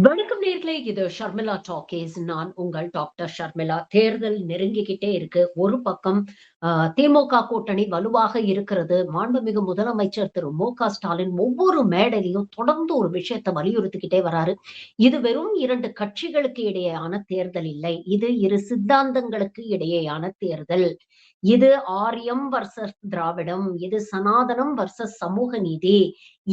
வணக்கம் நேர்களே, இது ஷர்மிளா டாக்கீஸ். நான் உங்கள் டாக்டர் ஷர்மிளா. தேர்தல் நெருங்கிக்கிட்டே இருக்கு. ஒரு பக்கம் திமுக கூட்டணி வலுவாக இருக்கிறது. மாண்புமிகு முதலமைச்சர் திரு மு.க.ஸ்டாலின் ஒவ்வொரு மேடையிலும் தொடர்ந்து ஒரு விஷயத்தை வலியுறுத்திக்கிட்டே வராரு. இது வெறும் 2 கட்சிகளுக்கு இடையேயான தேர்தல் இல்லை. இது இரு சித்தாந்தங்களுக்கு இடையேயான தேர்தல். இது ஆரியம் வர்சஸ் திராவிடம். இது சனாதனம் வர்சஸ் சமூக நீதி.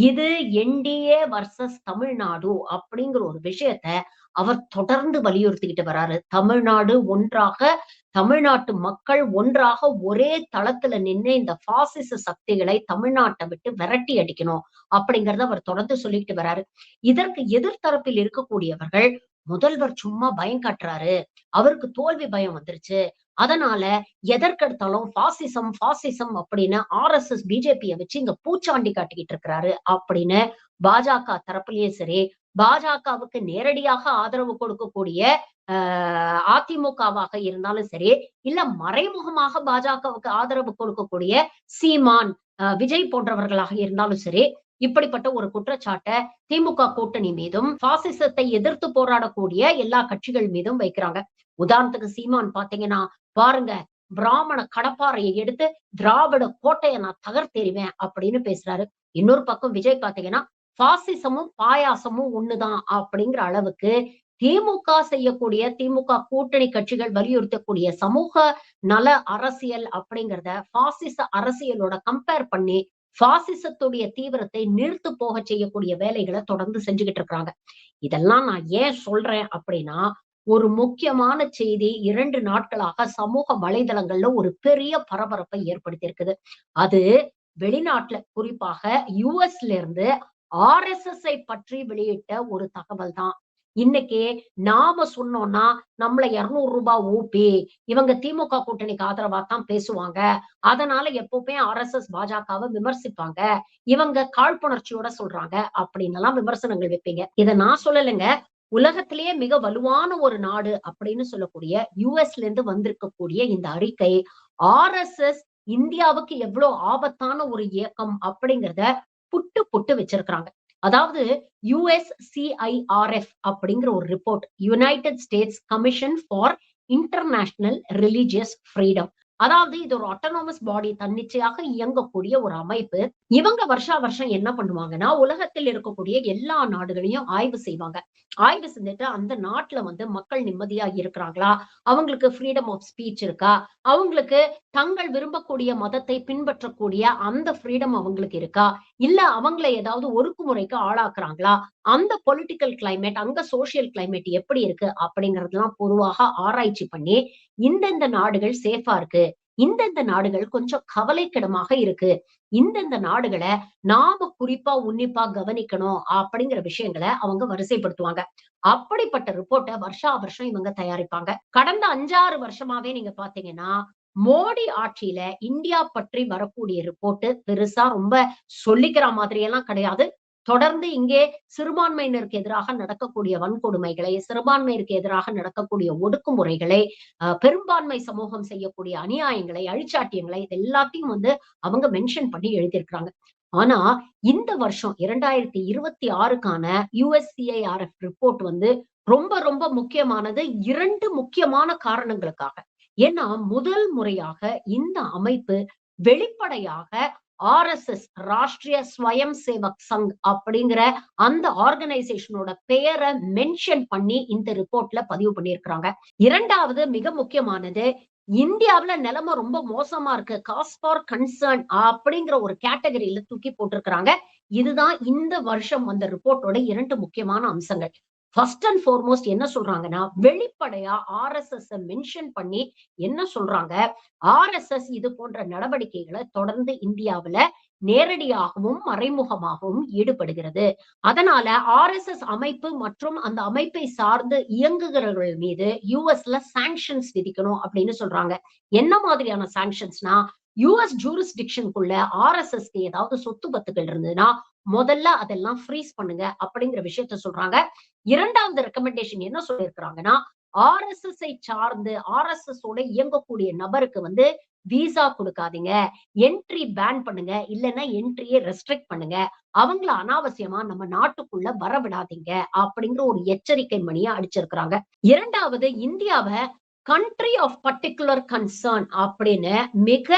இது என்டிஏ வர்சஸ் தமிழ்நாடு அப்படிங்கிற ஒரு விஷயத்த அவர் தொடர்ந்து வலியுறுத்திக்கிட்டு வராரு. தமிழ்நாடு ஒன்றாக, தமிழ்நாட்டு மக்கள் ஒன்றாக ஒரே தளத்துல நின்னு இந்த பாசிச சக்திகளை தமிழ்நாட்டை விட்டு விரட்டி அடிக்கணும் அப்படிங்கறத அவர் தொடர்ந்து சொல்லிக்கிட்டு வராரு. இதற்கு எதிர்த்தரப்பில் இருக்கக்கூடியவர்கள், முதல்வர் சும்மா பயம் காட்டுறாரு, அவருக்கு தோல்வி பயம் வந்துருச்சு, அதனால எதற்கெடுத்தாலும் பாசிசம் பாசிசம் அப்படின்னு ஆர்எஸ்எஸ் பிஜேபியை வச்சு இங்க பூச்சாண்டி காட்டிக்கிட்டு இருக்கிறாரு அப்படின்னு பாஜக தரப்புலயும் சரி, பாஜகவுக்கு நேரடியாக ஆதரவு கொடுக்கக்கூடிய அதிமுகவாக இருந்தாலும் சரி, இல்ல மறைமுகமாக பாஜகவுக்கு ஆதரவு கொடுக்கக்கூடிய சீமான், விஜய் போன்றவர்களாக இருந்தாலும் சரி, இப்படிப்பட்ட ஒரு குற்றச்சாட்டை திமுக கூட்டணி மீதும் பாசிசத்தை எதிர்த்து போராடக்கூடிய எல்லா கட்சிகள் மீதும் வைக்கிறாங்க. உதாரணத்துக்கு சீமான் பாத்தீங்கன்னா, பாருங்க, பிராமண கடப்பாறையை எடுத்து திராவிட கோட்டையை நான் தகர்த்தெறிவேன் அப்படின்னு பேசுறாரு. இன்னொரு பக்கம் விஜய் பாத்தீங்கன்னா, பாசிசமும் பாயாசமும் ஒண்ணுதான் அப்படிங்கிற அளவுக்கு திமுக செய்யக்கூடிய, திமுக கூட்டணி கட்சிகள் வலியுறுத்தக்கூடிய சமூக நல அரசியல் அப்படிங்கிறத பாசிச அரசியலோட கம்பேர் பண்ணி பாசிசத்துடைய தீவிரத்தை நிறுத்து போக செய்யக்கூடிய வேலைகளை தொடர்ந்து செஞ்சுகிட்டு இருக்காங்க. இதெல்லாம் நான் ஏன் சொல்றேன் அப்படின்னா, ஒரு முக்கியமான செய்தி 2 நாட்களாக சமூக வலைதளங்கள்ல ஒரு பெரிய பரபரப்பை ஏற்படுத்தி இருக்குது. அது வெளிநாட்டுல, குறிப்பாக யுஎஸ்ல இருந்து ஆர்எஸ்எஸ் பற்றி வெளியிட்ட ஒரு தகவல் தான். இன்னைக்கு நாம சொன்னோம்னா நம்மள 200 ரூபாய் ஊப்பி இவங்க திமுக கூட்டணிக்கு ஆதரவா தான் பேசுவாங்க, அதனால எப்பவுமே ஆர்எஸ்எஸ் பாஜகவை விமர்சிப்பாங்க, இவங்க காழ்ப்புணர்ச்சியோட சொல்றாங்க அப்படின்னு எல்லாம் விமர்சனங்கள் வைப்பீங்க. இதை நான் சொல்லலைங்க. உலகத்திலேயே மிக வலுவான ஒரு நாடு அப்படின்னு சொல்லக்கூடிய யுஎஸ்ல இருந்து வந்திருக்கக்கூடிய இந்த அறிக்கை ஆர்எஸ்எஸ் இந்தியாவுக்கு எவ்வளவு ஆபத்தான ஒரு இயக்கம் அப்படிங்கிறத புட்டு புட்டு வச்சிருக்கிறாங்க. அதாவது யுஎஸ்சிஐஆர்எஃப் அப்படிங்கிற ஒரு report, United states commission for international religious freedom. அதாவது இது ஒரு ஆட்டோனமஸ் பாடி, தன்னிச்சையாக இயங்கக்கூடிய ஒரு அமைப்பு. இவங்க வருஷா வருஷம் என்ன பண்ணுவாங்கன்னா, உலகத்தில் இருக்கக்கூடிய எல்லா நாடுகளையும் ஆய்வு செய்வாங்க. ஆய்வு செஞ்சுட்டு அந்த நாட்டுல மக்கள் நிம்மதியா இருக்கிறாங்களா, அவங்களுக்கு ஃப்ரீடம் ஆஃப் ஸ்பீச் இருக்கா, அவங்களுக்கு தங்கள் விரும்பக்கூடிய மதத்தை பின்பற்றக்கூடிய அந்த ஃப்ரீடம் அவங்களுக்கு இருக்கா, இல்ல அவங்களை ஏதாவது ஒடுக்குமுறைக்கு ஆளாக்குறாங்களா, அந்த பொலிட்டிக்கல் கிளைமேட், அங்க சோசியல் கிளைமேட் எப்படி இருக்கு அப்படிங்கறதெல்லாம் பொதுவாக ஆராய்ச்சி பண்ணி, இந்தந்த நாடுகள் சேஃபா இருக்கு, இந்தந்த நாடுகள் கொஞ்சம் கவலைக்கிடமாக இருக்கு, இந்தந்த நாடுகளை நாம குறிப்பா உன்னிப்பா கவனிக்கணும் அப்படிங்கிற விஷயங்களை அவங்க வரிசைப்படுத்துவாங்க. அப்படிப்பட்ட ரிப்போர்ட்டை வருஷா வருஷம் இவங்க தயாரிப்பாங்க. கடந்த 5-6 வருஷமாவே நீங்க பாத்தீங்கன்னா, மோடி ஆட்சியில இந்தியா பற்றி வரக்கூடிய ரிப்போர்ட் பெருசா ரொம்ப சொல்லிக்கிற மாதிரி எல்லாம் கிடையாது. தொடர்ந்து இங்கே சிறுபான்மையினருக்கு எதிராக நடக்கக்கூடிய வன்கொடுமைகளை, சிறுபான்மையினருக்கு எதிராக நடக்கக்கூடிய ஒடுக்குமுறைகளை, பெரும்பான்மை சமூகம் செய்யக்கூடிய அநியாயங்களை, அழிச்சாட்டியங்களை, இது எல்லாத்தையும் அவங்க மென்ஷன் பண்ணி எழுதியிருக்கிறாங்க. ஆனா இந்த வருஷம் 2026க்கான யுஎஸ்சிஐஆர்எஃப் ரிப்போர்ட் ரொம்ப ரொம்ப முக்கியமானது 2 முக்கியமான காரணங்களுக்காக. ஏன்னா முதல் முறையாக இந்த அமைப்பு வெளிப்படையாக ஆர்எஸ்எஸ், ராஷ்டிரிய ஸ்வயம் சேவக் சங் அப்படிங்கிற அந்த ஆர்கனைசேஷனோட பெயரை மென்ஷன் பண்ணி இந்த ரிப்போர்ட்ல பதிவு பண்ணியிருக்கிறாங்க. 2வது மிக முக்கியமானது, இந்தியாவுல நிலைமை ரொம்ப மோசமா இருக்கு, காஸ் ஃபார் கன்சர்ன் அப்படிங்கிற ஒரு கேட்டகரியில தூக்கி போட்டிருக்கிறாங்க. இதுதான் இந்த வருஷம் அந்த ரிப்போர்ட்டோட 2 முக்கியமான அம்சங்கள். ஃபர்ஸ்ட் அண்ட் ஃபார்மோஸ்ட் என்ன சொல்றாங்கன்னா, வெளிப்படையா ஆர்எஸ்எஸ் மென்ஷன் பண்ணி என்ன சொல்றாங்க, ஆர்எஸ்எஸ் இது போன்ற நடவடிக்கைகளை தொடர்ந்து இந்தியாவுல நேரடியாகவும் மறைமுகமாகவும் ஈடுபடுகிறது. அதனால ஆர்எஸ்எஸ் அமைப்பு மற்றும் அந்த அமைப்பை சார்ந்து இயங்குகிறவர்கள் மீது யுஎஸ்ல சாங்ஷன்ஸ் விதிக்கணும் அப்படின்னு சொல்றாங்க. என்ன மாதிரியான சாங்ஷன்ஸ்னா, யுஎஸ் ஜூரிஸ்டிக்ஷனுக்குள்ள ஆர்எஸ்எஸ்க்கு ஏதாவது சொத்து பத்துகள் இருந்ததுன்னா முதல்ல அதெல்லாம் ஃப்ரீஸ் பண்ணுங்க அப்படிங்கிற விஷயத்த சொல்றாங்க. 2வது ரெக்கமெண்டேஷன் என்ன சொல்லியிருக்கிறாங்கன்னா, ஆர்எஸ்எஸ் சார்ந்து ஆர்எஸ்எஸ் ஓட இயங்கக்கூடிய நபருக்கு விசா கொடுக்காதீங்க, என்ட்ரி பேன் பண்ணுங்க, இல்லன்னா என்ட்ரியை ரெஸ்ட்ரிக்ட் பண்ணுங்க, அவங்கள அனாவசியமா நம்ம நாட்டுக்குள்ள வரவிடாதீங்க அப்படிங்கிற ஒரு எச்சரிக்கை மணியை அடிச்சிருக்கிறாங்க. இரண்டாவது, இந்தியாவ கண்ட்ரி ஆஃப் பர்ட்டிகுலர் கன்சர்ன் அப்படின்னு மிக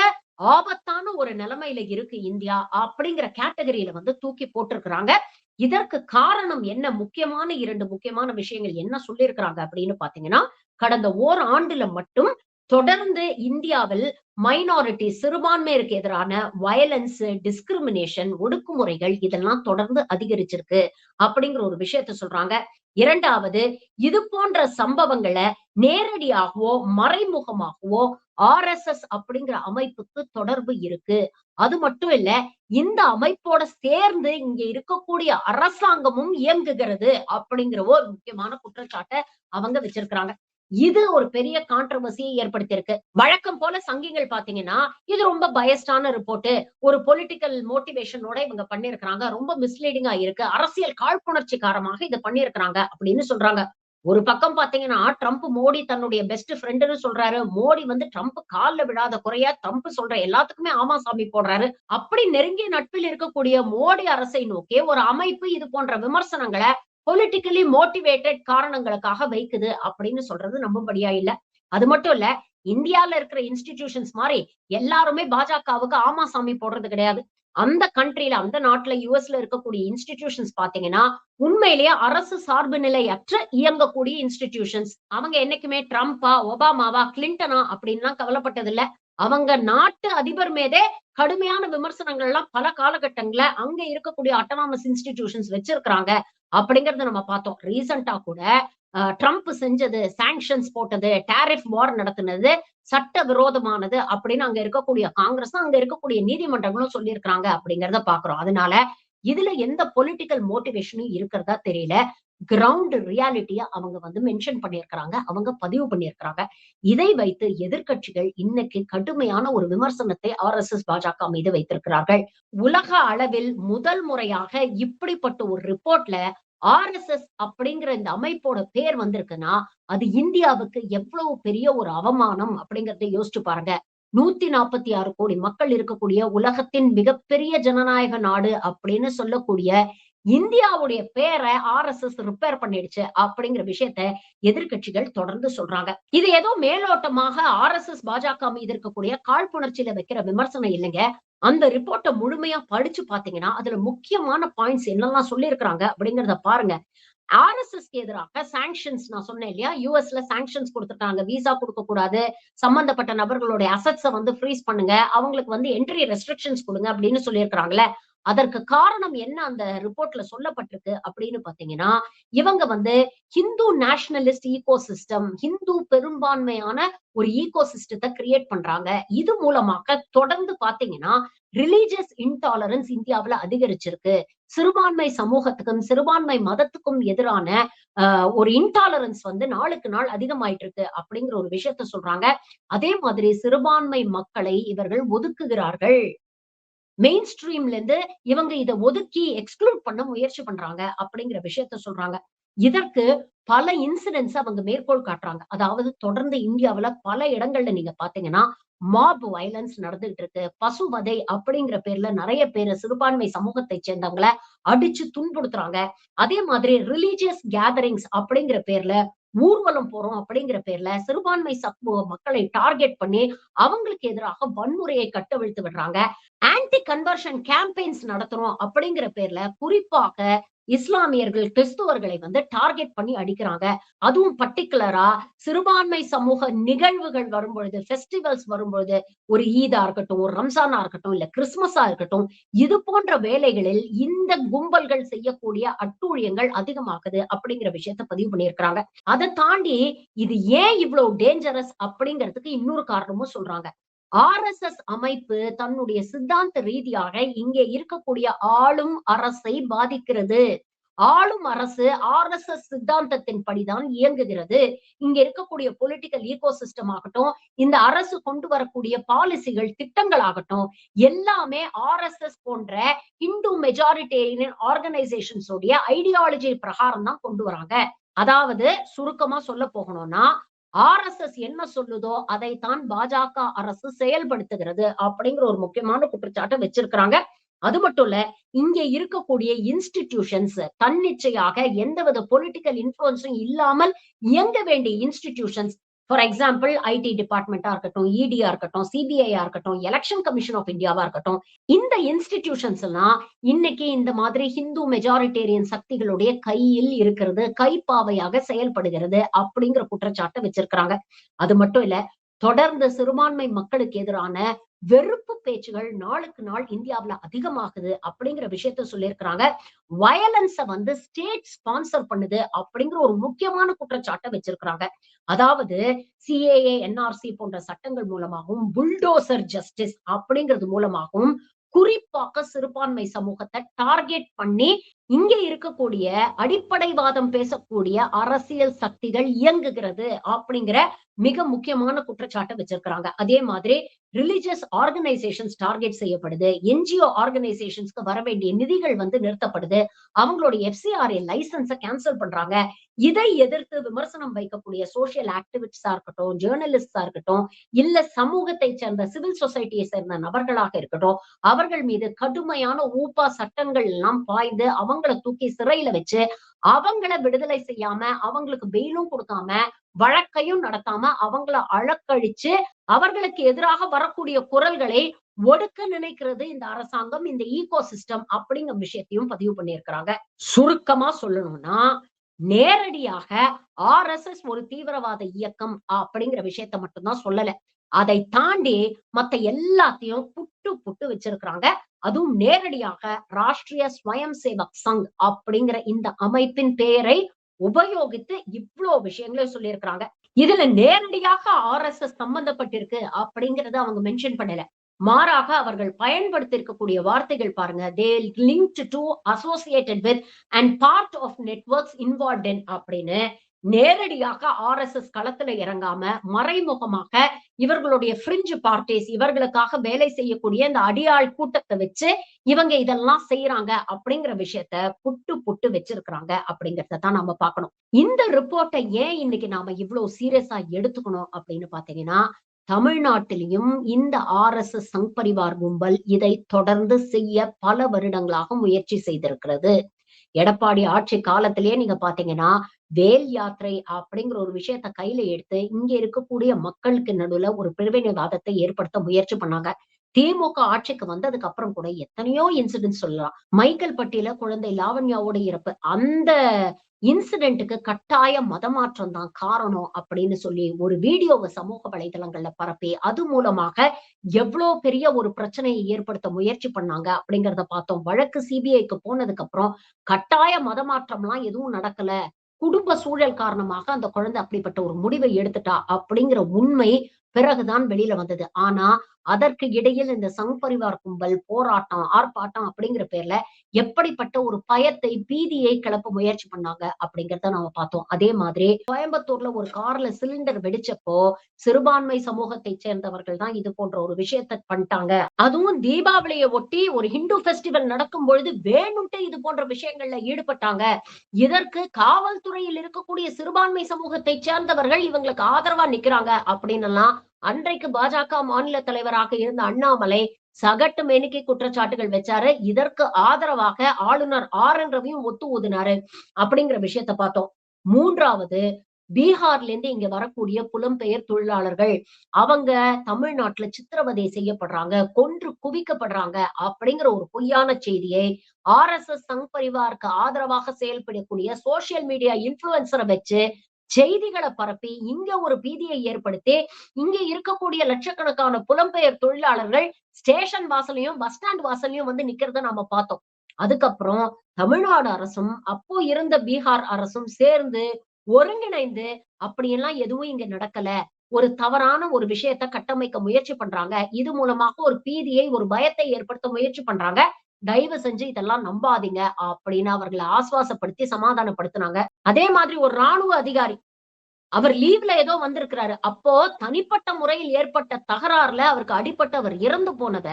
ஆபத்தான ஒரு நிலைமையில இருக்கு இந்தியா அப்படிங்கிற கேட்டகரியில வந்து தூக்கி போட்டிருக்கிறாங்க. இதற்கு காரணம் என்ன? முக்கியமான 2 முக்கியமான விஷயங்கள் என்ன சொல்லியிருக்கிறாங்க அப்படின்னு பாத்தீங்கன்னா, கடந்த ஓராண்டுல மட்டும் தொடர்ந்து இந்தியாவில் மைனாரிட்டி சிறுபான்மையருக்கு எதிரான வயலன்ஸ், டிஸ்கிரிமினேஷன், ஒடுக்குமுறைகள் இதெல்லாம் தொடர்ந்து அதிகரிச்சிருக்கு அப்படிங்கிற ஒரு விஷயத்த சொல்றாங்க. இரண்டாவது, இது போன்ற சம்பவங்கள நேரடியாகவோ, மறைமுகமாகவோ ஆர்எஸ்எஸ் அப்படிங்கிற அமைப்புக்கு தொடர்பு இருக்கு. அது மட்டும் இல்ல, இந்த அமைப்போட சேர்ந்து இங்க இருக்கக்கூடிய அரசாங்கமும் இயங்குகிறது அப்படிங்கிற ஒரு முக்கியமான குற்றச்சாட்ட அவங்க வச்சிருக்கிறாங்க. இது ஒரு பெரிய கான்ட்ரோவர்சியை ஏற்படுத்தியிருக்கு. வழக்கம் போல சங்கிகள் பாத்தீங்கன்னா, இது ரொம்ப பயஸ்டான ரிப்போர்ட், ஒரு பொலிட்டிக்கல் மோட்டிவேஷனோட இவங்க பண்ணியிருக்கிறாங்க, ரொம்ப மிஸ்லீடிங்கா இருக்கு, அரசியல் காழ்ப்புணர்ச்சிகாரமாக இத பண்ணியிருக்கிறாங்க அப்படின்னு சொல்றாங்க. ஒரு பக்கம் பாத்தீங்கன்னா, ட்ரம்ப் மோடி தன்னுடைய பெஸ்ட் ஃப்ரெண்டுன்னு சொல்றாரு. மோடி வந்து ட்ரம்ப் கால்ல விழாத குறையா ட்ரம்ப் சொல்ற எல்லாத்துக்குமே ஆமா சாமி போடுறாரு. அப்படி நெருங்கிய நட்பில் இருக்கக்கூடிய மோடி அரசை நோக்கி ஒரு அமைப்பு இது போன்ற விமர்சனங்கள பொலிட்டிக்கலி மோட்டிவேட்டட் காரணங்களுக்காக வைக்குது அப்படின்னு சொல்றது நம்பும்படியா இல்ல. அது மட்டும் இல்ல, இந்தியால இருக்கிற இன்ஸ்டிடியூஷன்ஸ் மாரி எல்லாருமே பாஜகவுக்கு ஆமா சாமி போடுறது கிடையாது. அந்த கண்ட்ரில, அந்த நாட்டுல யுஎஸ்ல இருக்கக்கூடிய இன்ஸ்டிடியூஷன்ஸ் பாத்தீங்கன்னா, உண்மையிலேயே அரசு சார்பு நிலையற்ற இயங்கக்கூடிய இன்ஸ்டிடியூஷன்ஸ். அவங்க என்னைக்குமே ட்ரம்பா, ஒபாமாவா, கிளின்டனா அப்படின்லாம் கவலைப்பட்டது இல்ல. அவங்க நாட்டு அதிபர் மீதே கடுமையான விமர்சனங்கள் எல்லாம் பல காலகட்டங்கள்ல அங்க இருக்கக்கூடிய அட்டானமஸ் இன்ஸ்டிடியூஷன்ஸ் வச்சிருக்கிறாங்க அப்படிங்கறத நம்ம பார்த்தோம். ரீசென்ட்டா கூட ட்ரம்ப் செஞ்சது, சாங்ஷன்ஸ் போட்டது, டாரிஃப் வார் நடத்துனது சட்ட விரோதமானது அப்படின்னு அங்க இருக்கக்கூடிய காங்கிரஸும், அங்க இருக்கக்கூடிய நீதிமன்றங்களும் சொல்லியிருக்கிறாங்க அப்படிங்கிறத பார்க்கிறோம். அதனால இதுல எந்த பொலிட்டிக்கல் மோட்டிவேஷனும் இருக்கிறதா தெரியல. கிரவுண்ட் ரியாலிட்டிய அவங்க வந்து மென்ஷன் பண்ணியிருக்கிறாங்க. அவங்க பதிவு பண்ணியிருக்கிறாங்க. இதை வைத்து எதிர்க்கட்சிகள் இன்னைக்கு கடுமையான ஒரு விமர்சனத்தை ஆர்எஸ்எஸ், பாஜக மீது வைத்திருக்கிறார்கள். உலக அளவில் முதல் முறையாக இப்படிப்பட்ட ஒரு ரிப்போர்ட்ல ஆர்எஸ்எஸ் அப்படிங்கிற இந்த அமைப்போட பேர் வந்திருக்குன்னா, அது இந்தியாவுக்கு எவ்வளவு பெரிய ஒரு அவமானம் அப்படிங்கிறத யோசிச்சு பாருங்க. 146 கோடி மக்கள் இருக்கக்கூடிய உலகத்தின் மிகப்பெரிய ஜனநாயக நாடு அப்படின்னு சொல்லக்கூடிய இந்தியாவுடைய பேர ஆர்எஸ்எஸ் ரிப்பேர் பண்ணிடுச்சு அப்படிங்கிற விஷயத்த எதிர்க்கட்சிகள் தொடர்ந்து சொல்றாங்க. இது ஏதோ மேலோட்டமாக ஆர்எஸ்எஸ், பாஜக மீது இருக்கக்கூடிய காழ்ப்புணர்ச்சியில வைக்கிற விமர்சனம் இல்லைங்க. அந்த ரிப்போர்ட்ட முழுமையா படிச்சு பாத்தீங்கன்னா, அதுல முக்கியமான பாயிண்ட்ஸ் என்னெல்லாம் சொல்லியிருக்கிறாங்க அப்படிங்கிறத பாருங்க. ஆர்எஸ்எஸ்க்கு எதிராக சாங்ஷன்ஸ் நான் சொன்னேன் இல்லையா? யுஎஸ்ல சாங்ஷன்ஸ் குடுத்துட்டாங்க. விசா குடுக்கக் கூடாது. சம்பந்தப்பட்ட நபர்களுடைய அசெட்ஸ வந்து ஃப்ரீஸ் பண்ணுங்க. அவங்களுக்கு வந்து என்ட்ரி ரெஸ்ட்ரிக்ஷன்ஸ் குடுங்க அப்படின்னு சொல்லியிருக்கிறாங்கல்ல. அதற்கு காரணம் என்ன அந்த ரிப்போர்ட்ல சொல்லப்பட்டிருக்கு அப்படின்னு பாத்தீங்கன்னா, இவங்க வந்து ஹிந்து நேஷனலிஸ்ட் ஈகோசிஸ்டம், ஹிந்து பெரும்பான்மையான ஒரு ஈகோசிஸ்டத்த கிரியேட் பண்றாங்க. இது மூலமாக தொடர்ந்து பாத்தீங்கன்னா, ரிலிஜியஸ் இன்டாலரன்ஸ் இந்தியாவுல அதிகரிச்சிருக்கு. சிறுபான்மை சமூகத்துக்கும், சிறுபான்மை மதத்துக்கும் எதிரான ஒரு இன்டாலரன்ஸ் வந்து நாளுக்கு நாள் அதிகமாயிட்டு இருக்கு அப்படிங்கிற ஒரு விஷயத்த சொல்றாங்க. அதே மாதிரி சிறுபான்மை மக்களை இவர்கள் ஒதுக்குகிறார்கள். மெயின் ஸ்ட்ரீம்ல இருந்து இவங்க இத ஒதுக்கி எக்ஸ்க்ளூட் பண்ண முயற்சி பண்றாங்க அப்படிங்கிற விஷயத்த சொல்றாங்க. இதற்கு பல இன்சிடென்ட்ஸ் அவங்க மேற்கோள் காட்டுறாங்க. அதாவது தொடர்ந்து இந்தியாவுல பல இடங்கள்ல நீங்க பாத்தீங்கன்னா, மாப் வயலன்ஸ் நடந்துகிட்டு இருக்கு. பசுவதை அப்படிங்கிற பேர்ல நெறைய பேரு சிறுபான்மை சமூகத்தை சேர்ந்தவங்கள அடிச்சு துன்புறுத்துறாங்க. அதே மாதிரி ரிலிஜியஸ் கேதரிங்ஸ் அப்படிங்கிற பேர்ல ஊர்வலம் போறோம் அப்படிங்கிற பேர்ல சிறுபான்மை சமூக மக்களை டார்கெட் பண்ணி அவங்களுக்கு எதிராக வன்முறையை கட்டவிழ்த்து விடுறாங்க. ஆன்டி கன்வர்ஷன் கேம்பெயின்ஸ் நடத்துறோம் அப்படிங்கிற பேர்ல குறிப்பாக இஸ்லாமியர்கள், கிறிஸ்துவர்களை வந்து டார்கெட் பண்ணி அடிக்கிறாங்க. அதுவும் பர்ட்டிகுலரா சிறுபான்மை சமூக நிகழ்வுகள் வரும்பொழுது, ஃபெஸ்டிவல்ஸ் வரும்பொழுது, ஒரு ஈதா இருக்கட்டும், ஒரு ரம்ஜானா இருக்கட்டும், இல்ல கிறிஸ்துமஸா இருக்கட்டும், இது போன்ற வேலைகளில் இந்த கும்பல்கள் செய்யக்கூடிய அட்டூழியங்கள் அதிகமாகுது அப்படிங்கிற விஷயத்த பதிவு பண்ணியிருக்கிறாங்க. அதை தாண்டி இது ஏன் இவ்வளவு டேஞ்சரஸ் அப்படிங்கிறதுக்கு இன்னொரு காரணமும் சொல்றாங்க. ஆர்எஸ்எஸ் அமைப்பு தன்னுடைய சித்தாந்த ரீதியாக இங்கே இருக்கக்கூடிய ஆளும் அரசை பாதிக்கிறது. ஆளும் அரசு ஆர்எஸ்எஸ் சித்தாந்தத்தின் படிதான் இயங்குகிறது. இங்க இருக்கக்கூடிய பொலிட்டிக்கல் ஈகோசிஸ்டம் ஆகட்டும், இந்த அரசு கொண்டு வரக்கூடிய பாலிசிகள், திட்டங்கள் ஆகட்டும், எல்லாமே ஆர்எஸ்எஸ் போன்ற இந்து மெஜாரிட்டேரியன் ஆர்கனைசேஷன்ஸ் உடைய ஐடியாலஜி பிரகாரம் தான் கொண்டு வராங்க. அதாவது சுருக்கமா சொல்ல போகணும்னா, ஆர்எஸ்எஸ் என்ன சொல்லுதோ அதைத்தான் பாஜக அரசு செயல்படுத்துகிறது அப்படிங்கிற ஒரு முக்கியமான குற்றச்சாட்டை வச்சிருக்கிறாங்க. அது மட்டும் இல்ல, இங்க இருக்கக்கூடிய இன்ஸ்டிடியூஷன்ஸ் தன்னிச்சையாக எந்தவித பொலிட்டிக்கல் இன்ஃப்ளூயன்ஸும் இல்லாமல் இயங்க வேண்டிய இன்ஸ்டிடியூஷன்ஸ், ஃபார் எக்ஸாம்பிள் ஐடி டிபார்ட்மெண்டா இருக்கட்டும், இடியா இருக்கட்டும், சிபிஐயா இருக்கட்டும், எலெக்ஷன் கமிஷன் ஆஃப் இந்தியாவா இருக்கட்டும், இந்த இன்ஸ்டிடியூஷன்ஸ் எல்லாம் இன்னைக்கு இந்த மாதிரி ஹிந்து மெஜாரிட்டேரியன் சக்திகளுடைய கையில் இருக்கிறது, கைப்பாவையாக செயல்படுகிறது அப்படிங்கிற குற்றச்சாட்டை வச்சிருக்கிறாங்க. அது மட்டும் இல்ல, தொடர்ந்து சிறுபான்மை மக்களுக்கு எதிரான வெறுப்பு பேச்சுகள் நாளுக்கு நாள் இந்தியாவுல அதிகமாகுது அப்படிங்கிற விஷயத்த சொல்லியிருக்கிறாங்க. வயலன்ஸ வந்து ஸ்டேட் ஸ்பான்சர் பண்ணுது அப்படிங்கிற ஒரு முக்கியமான குற்றச்சாட்டை வச்சிருக்கிறாங்க. அதாவது சிஏஏ, என்ஆர்சி போன்ற சட்டங்கள் மூலமாகவும், புல்டோசர் ஜஸ்டிஸ் அப்படிங்கிறது மூலமாகவும் குறிப்பாக சிறுபான்மை சமூகத்தை டார்கெட் பண்ணி இங்க இருக்கக்கூடிய அடிப்படைவாதம் பேசக்கூடிய அரசியல் சக்திகள் இயங்குகிறது அப்படிங்கிற மிக முக்கியமான குற்றச்சாட்டை வச்சிருக்கிறாங்க. அதே மாதிரி ரிலிஜியஸ் ஆர்கனைசேஷன்ஸ் டார்கெட் செய்யப்படுது. என்ஜிஓ ஆர்கனைசேஷன்ஸ்க்கு வர வேண்டிய நிதிகள் வந்து நிறுத்தப்படுது. அவங்களுடைய எஃப்சிஆர்ஏ லைசன்ஸ கேன்சல் பண்றாங்க. இதை எதிர்த்து விமர்சனம் வைக்கக்கூடிய சோசியல் ஆக்டிவிஸ்டா இருக்கட்டும், ஜேர்னலிஸ்டா இருக்கட்டும், இல்ல சமூகத்தை சேர்ந்த சிவில் சொசைட்டியை சேர்ந்த நபர்களாக இருக்கட்டும், அவர்கள் மீது கடுமையான ஊப்பா சட்டங்கள் எல்லாம் பாய்ந்து அவங்கள தூக்கி சிறையில வச்சு அவங்கள விடுதலை செய்யாம, அவங்களுக்கு பெயிலும் கொடுக்காம, வழக்கையும் நடத்தாம அவங்கள அழக்கழிச்சு அவர்களுக்கு எதிராக வரக்கூடிய குரல்களை ஒடுக்க நினைக்கிறது இந்த அரசாங்கம், இந்த ஈகோ சிஸ்டம் அப்படிங்கிற விஷயத்தையும் பதிவு பண்ணியிருக்கிறாங்க. சுருக்கமா சொல்லணும்னா, நேரடியாக ஆர்எஸ்எஸ் ஒரு தீவிரவாத இயக்கம் அப்படிங்கிற விஷயத்த மட்டும்தான் சொல்லல. அதை தாண்டி மத்த எல்லாத்தையும் புட்டு புட்டு வச்சிருக்கிறாங்க. அதுவும் நேரடியாக ராஷ்டிரிய ஸ்வயம் சேவக் சங் அப்படிங்கிற இந்த அமைப்பின் பெயரை உபயோகித்து இவ்ளோ விஷயங்களையும் சொல்லியிருக்கிறாங்க. இதுல நேரடியாக ஆர்எஸ்எஸ் சம்பந்தப்பட்டிருக்கு அப்படிங்கறத அவங்க மென்ஷன் பண்ணல. மாறாக அவர்கள் பயன்படுத்தி இருக்கக்கூடிய வார்த்தைகள் பாருங்க. they linked to associated with and part of networks involved in அப்படின்னு நேரடியாக ஆர்எஸ்எஸ் களத்துல இறங்காம மறைமுகமாக இவர்களுடைய பிரிஞ்சு பார்ட்டிஸ், இவர்களுக்காக வேலை செய்யக்கூடிய இந்த அடியாள் கூட்டத்தை வச்சு இவங்க இதெல்லாம் செய்யறாங்க அப்படிங்கிற விஷயத்த புட்டு புட்டு வச்சிருக்கிறாங்க அப்படிங்கறத தான் நாம பார்க்கணும். இந்த ரிப்போர்ட்டை ஏன் இன்னைக்கு நாம இவ்வளவு சீரியஸா எடுத்துக்கணும் அப்படின்னு பாத்தீங்கன்னா, தமிழ்நாட்டிலையும் இந்த ஆர்எஸ்எஸ் சங் பரிவார் கும்பல் இதை தொடர்ந்து செய்ய பல வருடங்களாக முயற்சி செய்திருக்கிறது. எடப்பாடி ஆட்சி காலத்திலேயே நீங்க பாத்தீங்கன்னா, வேல் யாத்திரை அப்படிங்கிற ஒரு விஷயத்த கையில எடுத்து இங்க இருக்கக்கூடிய மக்களுக்கு நடுவுல ஒரு பிரிவினைவாதத்தை ஏற்படுத்த முயற்சி பண்ணாங்க. திமுக ஆட்சிக்கு வந்ததுக்கு அப்புறம் கூட எத்தனையோ இன்சிடென்ட் சொல்லலாம். மைக்கேல் பட்டியல குழந்தை லாவண்யாவோட இறப்பு, அந்த இன்சிடென்ட்டுக்கு கட்டாய மதமாற்றம் தான் காரணம் அப்படின்னு சொல்லி ஒரு வீடியோவை சமூக வலைதளங்கள்ல பரப்பி அது மூலமாக எவ்வளவு பெரிய ஒரு பிரச்சனையை ஏற்படுத்த முயற்சி பண்ணாங்க அப்படிங்கறத பார்த்தோம். வழக்கு சிபிஐக்கு போனதுக்கு அப்புறம் கட்டாய மதமாற்றம்லாம் எதுவும் நடக்கல, குடும்ப சூழல் காரணமாக அந்த குழந்தை அப்படிப்பட்ட ஒரு முடிவை எடுத்துட்டா அப்படிங்கிற உண்மை பிறகுதான் வெளியில வந்தது. ஆனா அதற்கு இடையில் இந்த சங் பரிவார் கும்பல் போராட்டம், ஆர்ப்பாட்டம் அப்படிங்கிற பேர்ல எப்படிப்பட்ட ஒரு பயத்தை, பீதியை கிளப்ப முயற்சி பண்ணாங்க அப்படிங்கறத நாம பார்த்தோம். அதே மாதிரி கோயம்புத்தூர்ல ஒரு கார்ல சிலிண்டர் வெடிச்சப்போ சிறுபான்மை சமூகத்தை சேர்ந்தவர்கள் தான் இது போன்ற ஒரு விஷயத்த பண்ணிட்டாங்க. அதுவும் தீபாவளியை ஒட்டி ஒரு ஹிந்து பெஸ்டிவல் நடக்கும் பொழுது வேணும்ட்டு இது போன்ற விஷயங்கள்ல ஈடுபட்டாங்க. இதற்கு காவல்துறையில் இருக்கக்கூடிய சிறுபான்மை சமூகத்தை சேர்ந்தவர்கள் இவங்களுக்கு ஆதரவா நிக்கிறாங்க அப்படின்னு எல்லாம் அன்றைக்கு பாஜக மாநில தலைவராக இருந்த அண்ணாமலை சகட்டு மேனிக்கு குற்றச்சாட்டுகள் வச்சாரு. இதற்கு ஆதரவாக ஆளுநர் ஆர் என் ரவியும் ஒத்து ஊதினாரு அப்படிங்கிற விஷயத்த பார்த்தோம். மூன்றாவது, பீகார்ல இருந்து இங்க வரக்கூடிய புலம்பெயர் தொழிலாளர்கள் அவங்க தமிழ்நாட்டுல சித்திரவதை செய்யப்படுறாங்க, கொன்று குவிக்கப்படுறாங்க அப்படிங்கிற ஒரு பொய்யான செய்தியை ஆர்எஸ்எஸ் சங் பரிவாருக்கு ஆதரவாக செயல்படக்கூடிய சோசியல் மீடியா இன்ஃபுளுசரை வச்சு செய்திகளை பரப்பி இங்க ஒரு பீதியை ஏற்படுத்தி இங்க இருக்கக்கூடிய லட்சக்கணக்கான புலம்பெயர் தொழிலாளர்கள் ஸ்டேஷன் வாசலையும் பஸ் ஸ்டாண்ட் வாசலையும் வந்து நிக்கிறத நாம பார்த்தோம். அதுக்கப்புறம் தமிழ்நாடு அரசும் அப்போ இருந்த பீகார் அரசும் சேர்ந்து ஒருங்கிணைந்து அப்படியெல்லாம் எதுவும் இங்க நடக்கல, ஒரு தவறான ஒரு விஷயத்த கட்டமைக்க முயற்சி பண்றாங்க, இது மூலமாக ஒரு பீதியை, ஒரு பயத்தை ஏற்படுத்த முயற்சி பண்றாங்க, தயவு செஞ்சு இதெல்லாம் நம்பாதீங்க அப்படின்னு அவர்களை ஆசுவாசப்படுத்தி சமாதானப்படுத்தினாங்க. அதே மாதிரி ஒரு ராணுவ அதிகாரி அவர் லீவ்ல ஏதோ வந்திருக்கிறாரு. அப்போ தனிப்பட்ட முறையில் ஏற்பட்ட தகராறுல அவருக்கு அடிபட்டு அவர் இறந்து போனத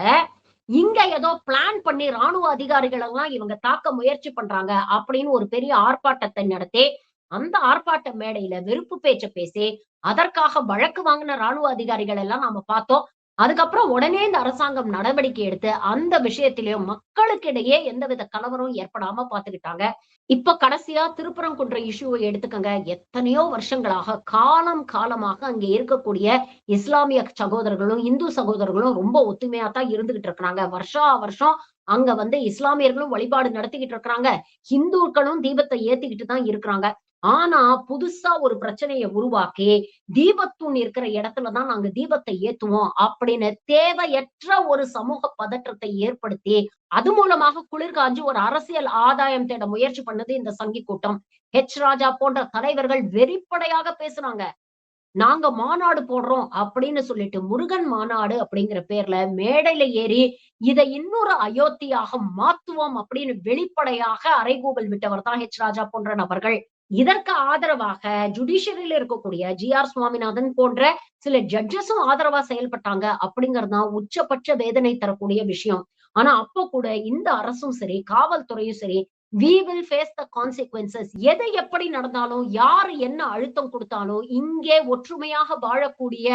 இங்க ஏதோ பிளான் பண்ணி ராணுவ அதிகாரிகள் எல்லாம் இவங்க தாக்க முயற்சி பண்றாங்க அப்படின்னு ஒரு பெரிய ஆர்ப்பாட்டத்தை நடத்தி அந்த ஆர்ப்பாட்ட மேடையில வெறுப்பு பேச்ச பேசி அதற்காக வழக்கு வாங்கின ராணுவ அதிகாரிகள் எல்லாம் நாம பார்த்தோம். அதுக்கப்புறம் உடனே இந்த அரசாங்கம் நடவடிக்கை எடுத்து அந்த விஷயத்திலயும் மக்களுக்கிடையே எந்தவித கலவரம் ஏற்படாம பார்த்துக்கிட்டாங்க. இப்ப கடைசியா திருப்பரங்குன்ற இஷ்யூவை எடுத்துக்கங்க. எத்தனையோ வருஷங்களாக காலம் காலமாக அங்கே இருக்கக்கூடிய இஸ்லாமிய சகோதரர்களும், இந்து சகோதரர்களும் ரொம்ப ஒத்துமையா தான் இருந்துகிட்டு இருக்கிறாங்க. வருஷா வருஷம் அங்க இஸ்லாமியர்களும் வழிபாடு நடத்திக்கிட்டு இருக்கிறாங்க. ஹிந்துக்களும் தீபத்தை ஏத்திக்கிட்டு தான் இருக்கிறாங்க. ஆனா, புதுசா ஒரு பிரச்சனைய உருவாக்கி, தீபத்தூண் இருக்கிற இடத்துல தான் நாங்க தீபத்தை ஏத்துவோம் அப்படின்னு தேவையற்ற ஒரு சமூக பதற்றத்தை ஏற்படுத்தி, அது மூலமாக குளிர் காஞ்சு ஒரு அரசியல் ஆதாயம் தேட முயற்சி பண்ணது இந்த சங்கி கூட்டம். ராஜா போன்ற தலைவர்கள் வெளிப்படையாக பேசுனாங்க. நாங்க மாநாடு போடுறோம் அப்படின்னு சொல்லிட்டு முருகன் மாநாடு அப்படிங்கிற பேர்ல மேடையில ஏறி இதை இன்னொரு அயோத்தியாக மாத்துவோம் அப்படின்னு வெளிப்படையாக அறைகூவல் விட்டவர் தான் ராஜா போன்ற நபர்கள். இதற்கு ஆதரவாக ஜுடிஷியரியில இருக்கக்கூடிய சுவாமிநாதன் போன்ற சில ஜட்ஜஸும் ஆதரவா செயல்பட்டாங்க அப்படிங்கறதுதான் உச்சபட்ச வேதனை தரக்கூடிய விஷயம். ஆனா அப்ப கூட இந்த அரசும் சரி, காவல்துறையும் சரி, we will face the consequences. எது எப்படி நடந்தாலும், யாரு என்ன அழுத்தம் கொடுத்தாலும், இங்கே ஒற்றுமையாக வாழக்கூடிய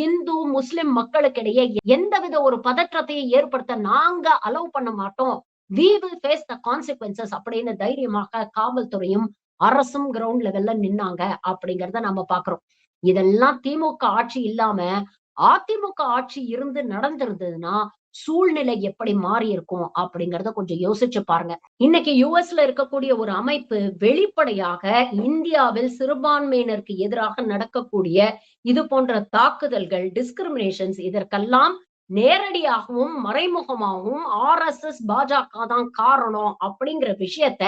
ஹிந்து, முஸ்லிம் மக்களுக்கிடையே எந்தவித ஒரு பதற்றத்தையும் ஏற்படுத்த நாங்க அலோவ் பண்ண மாட்டோம். we will face the consequences அப்படின்னு தைரியமாக காவல்துறையும் அரசும் கிரவுண்ட் லெவல்ல நின்னாங்க அப்படிங்கறத நம்ம பாக்குறோம். இதெல்லாம் திமுக ஆட்சி இல்லாம அதிமுக ஆட்சி இருந்து நடந்திருந்ததுன்னா சூழ்நிலை எப்படி மாறி இருக்கும் அப்படிங்கறத கொஞ்சம் யோசிச்சு பாருங்க. இன்னைக்கு யுஎஸ்ல இருக்கக்கூடிய ஒரு அமைப்பு வெளிப்படையாக இந்தியாவில் சிறுபான்மையினருக்கு எதிராக நடக்கக்கூடிய இது போன்ற தாக்குதல்கள், டிஸ்கிரிமினேஷன்ஸ் இதற்கெல்லாம் நேரடியாகவும் மறைமுகமாகவும் RSS பாஜக தான் காரணம் அப்படிங்கிற விஷயத்த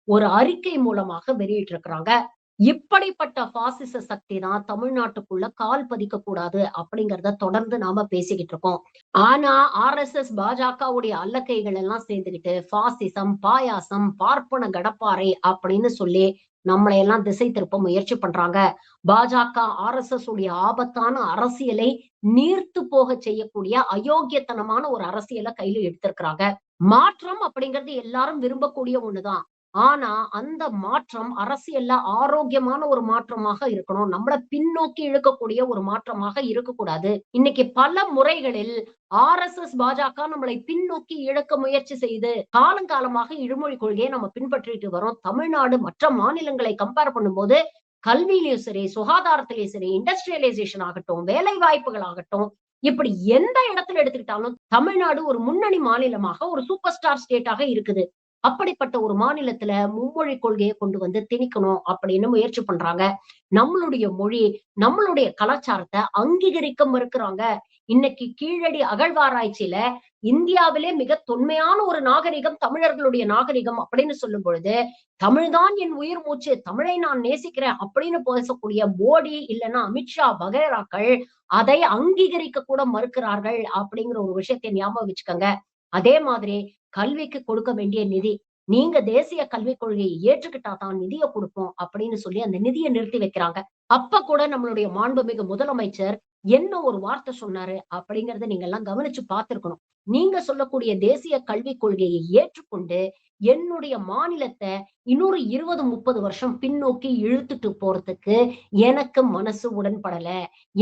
ஒரு அறிக்கை மூலமாக வெளியிட்டிருக்கிறாங்க. இப்படிப்பட்ட பாசிச சக்தி தான் தமிழ்நாட்டுக்குள்ள கால் பதிக்க கூடாது அப்படிங்கறத தொடர்ந்து நாம பேசிக்கிட்டு இருக்கோம். ஆனா RSS பாஜகவுடைய அல்லக்கைகள் எல்லாம் சேர்ந்துகிட்டு பாசிசம், பாயாசம், பார்ப்பன கடப்பாறை அப்படின்னு சொல்லி நம்மளை எல்லாம் திசை திருப்ப முயற்சி பண்றாங்க. பாஜக RSS உடைய ஆபத்தான அரசியலை நீர்த்து போக செய்யக்கூடிய அயோக்கியத்தனமான ஒரு அரசியலை கையில எடுத்திருக்கிறாங்க. மாற்றம் அப்படிங்கிறது எல்லாரும் விரும்பக்கூடிய ஒண்ணுதான். ஆனா அந்த மாற்றம் அரசியல்ல ஆரோக்கியமான ஒரு மாற்றமாக இருக்கணும். நம்மள பின்னோக்கி இழுக்கக்கூடிய ஒரு மாற்றமாக இருக்கக்கூடாது. இன்னைக்கு பல முறைகளில் RSS பாஜக நம்மளை பின்னோக்கி இழுக்க முயற்சி செய்து காலங்காலமாக இருமொழி கொள்கையை நம்ம பின்பற்றிட்டு வரோம். தமிழ்நாடு மற்ற மாநிலங்களை கம்பேர் பண்ணும்போது கல்வியிலயும் சரி, சுகாதாரத்திலயும் சரி, இண்டஸ்ட்ரியலைசேஷன் ஆகட்டும், வேலை வாய்ப்புகள் ஆகட்டும், இப்படி எந்த இடத்துல எடுத்துக்கிட்டாலும் தமிழ்நாடு ஒரு முன்னணி மாநிலமாக, ஒரு சூப்பர் ஸ்டார் ஸ்டேட்டாக இருக்குது. அப்படிப்பட்ட ஒரு மாநிலத்துல மும்மொழி கொள்கையை கொண்டு வந்து திணிக்கணும் அப்படின்னு முயற்சி பண்றாங்க. நம்மளுடைய மொழி, நம்மளுடைய கலாச்சாரத்தை அங்கீகரிக்க மறுக்கிறாங்க. இன்னைக்கு கீழடி அகழ்வாராய்ச்சியில இந்தியாவிலே மிக தொன்மையான ஒரு நாகரிகம் தமிழர்களுடைய நாகரிகம் அப்படின்னு சொல்லும் பொழுது, தமிழ்தான் என் உயிர் மூச்சு, தமிழை நான் நேசிக்கிறேன் அப்படின்னு பேசக்கூடிய மோடி இல்லைன்னா அமித்ஷா வகைராக்கள் அதை அங்கீகரிக்க கூட மறுக்கிறார்கள் அப்படிங்கிற ஒரு விஷயத்தை ஞாபகம் வச்சுக்கோங்க. அதே மாதிரி கல்விக்கு கொடுக்க வேண்டிய நிதி, நீங்க தேசிய கல்விக் கொள்கையை ஏற்றுக்கிட்டா தான் நிதியை கொடுப்போம் அப்படின்னு சொல்லி அந்த நிதியை நிறுத்தி வைக்கிறாங்க. அப்ப கூட நம்மளுடைய மாண்புமிகு முதலமைச்சர் என்ன ஒரு வார்த்தை சொன்னாரு அப்படிங்கறத நீங்க எல்லாம் கவனிச்சு பார்த்திருக்கணும். நீங்க சொல்லக்கூடிய தேசிய கல்விக் கொள்கையை ஏற்றுக்கொண்டு என்னுடைய மாநிலத்தை இன்னொரு 20, 30 வருஷம் பின்னோக்கி இழுத்துட்டு போறதுக்கு எனக்கு மனசு உடன்படல.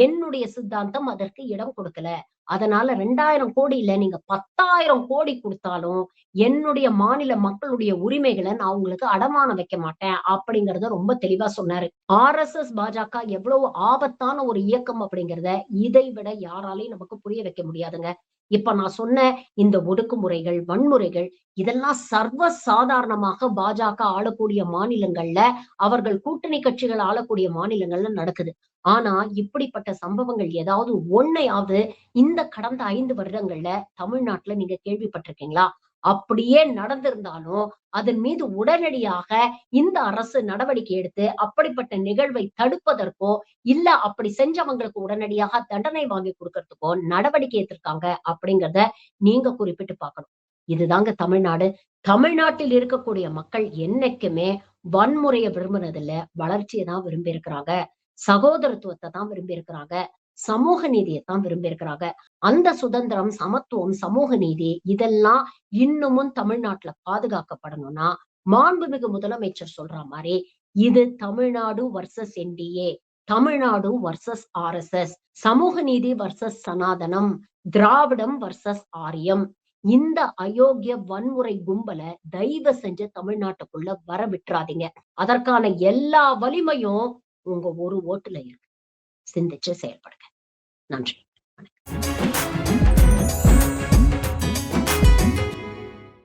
என்னுடைய சித்தாந்தம் அதற்கு இடம் கொடுக்கல. அதனால 2000 கோடி இல்ல, நீங்க 10,000 கோடி கொடுத்தாலும் என்னுடைய மாநில மக்களுடைய உரிமைகளை நான் உங்களுக்கு அடமானம் வைக்க மாட்டேன் அப்படிங்கறத ரொம்ப தெளிவா சொன்னாரு. RSS பாஜக எவ்வளவு ஆபத்தான ஒரு இயக்கம் அப்படிங்கறத இதை விட யாராலையும் நமக்கு புரிய வைக்க முடியாதுங்க. இப்ப நான் சொன்ன இந்த ஒடுக்குமுறைகள், வன்முறைகள் இதெல்லாம் சர்வ சாதாரணமாக பாஜக ஆளக்கூடிய மாநிலங்கள்ல, அவர்கள் கூட்டணி கட்சிகள் ஆளக்கூடிய மாநிலங்கள்ல நடக்குது. ஆனா இப்படிப்பட்ட சம்பவங்கள் ஏதாவது ஒன்னையாவது இந்த கடந்த 5 வருடங்கள்ல தமிழ்நாட்டுல நீங்க கேள்விப்பட்டிருக்கீங்களா? அப்படியே நடந்திருந்தாலும் அதன் மீது உடனடியாக இந்த அரசு நடவடிக்கை எடுத்து அப்படிப்பட்ட நிகழ்வை தடுப்பதற்கோ, இல்ல அப்படி செஞ்சவங்களுக்கு உடனடியாக தண்டனை வாங்கி கொடுக்கறதுக்கோ நடவடிக்கை எடுத்திருக்காங்க அப்படிங்கிறத நீங்க குறிப்பிட்டு பார்க்கணும். இதுதாங்க தமிழ்நாடு. தமிழ்நாட்டில் இருக்கக்கூடிய மக்கள் என்னைக்குமே வன்முறையை விரும்புனதில்ல, வளர்ச்சியை தான் விரும்பி இருக்கிறாங்க. சகோதரத்துவத்தை தான் விரும்பி இருக்கிறாங்க. சமூக நீதியை தான் விரும்பி இருக்கிறாங்க. அந்த சுதந்திரம், சமத்துவம், சமூக நீதி இதெல்லாம் இன்னமும் தமிழ்நாட்டுல பாதுகாக்கப்படணும்னா மாண்புமிகு முதலமைச்சர் சொல்ற மாதிரி இது Tamil Nadu versus NDA, Tamil Nadu versus RSS, சமூக நீதி வர்சஸ் சனாதனம், திராவிடம் வர்சஸ் ஆரியம். இந்த அயோக்கிய வன்முறை கும்பல தயவு செஞ்சு தமிழ்நாட்டுக்குள்ள வர விட்டுறாதீங்க. அதற்கான எல்லா வலிமையும் உங்க ஒரு ஓட்டுல இருக்கு. சிந்திச்சு செயல்படுங்க. நன்றி.